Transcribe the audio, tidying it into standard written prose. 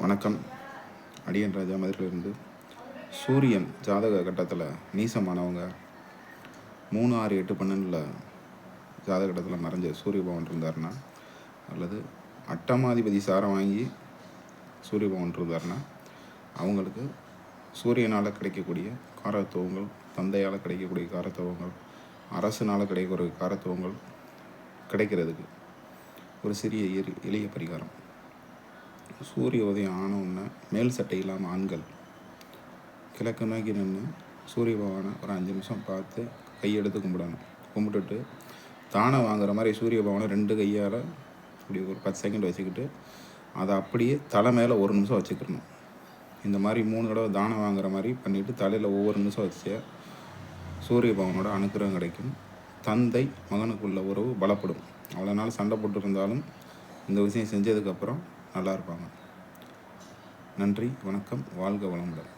வணக்கம். அடியன் ராஜா மதுரையிலிருந்து. சூரியன் ஜாதக கட்டத்தில் நீசமானவங்க 3, 6, 8, 12 ஜாதக கட்டத்தில் மறைஞ்ச சூரிய பகவான் இருந்தார்னா, அல்லது அட்டமாதிபதி சாரம் வாங்கி சூரிய பகவான் இருந்தார்னா, அவங்களுக்கு சூரியனால் கிடைக்கக்கூடிய காரத்துவங்கள், தந்தையால் கிடைக்கக்கூடிய காரத்துவங்கள், அரசுனால் கிடைக்கக்கூடிய காரத்துவங்கள் கிடைக்கிறதுக்கு ஒரு சிறிய எளிய பரிகாரம். சூரிய உதயம் ஆனவுடனே மேல் சட்டை இல்லாமல் ஆண்கள் கிழக்கு நோக்கி நின்று சூரிய பகவானை ஒரு 5 நிமிஷம் பார்த்து கையெடுத்து கும்பிடணும். கும்பிட்டுட்டு தானை வாங்குற மாதிரி சூரிய பகவானை 2 கையால் இப்படி ஒரு 10 செகண்ட் வச்சுக்கிட்டு அதை அப்படியே தலை மேலே 1 நிமிஷம் வச்சுக்கணும். இந்த மாதிரி 3 தடவை தானம் வாங்குற மாதிரி பண்ணிவிட்டு தலையில் ஒவ்வொரு நிமிஷம் வச்சு சூரிய பகவானோட அனுக்கிரகம் கிடைக்கும். தந்தை மகனுக்குள்ள உறவு பலப்படும். அவ்வளோ நாள் சண்டை போட்டு இருந்தாலும் இந்த விஷயம் செஞ்சதுக்கப்புறம் நல்லா இருப்பாங்க. நன்றி, வணக்கம், வாழ்க வளமுடன்.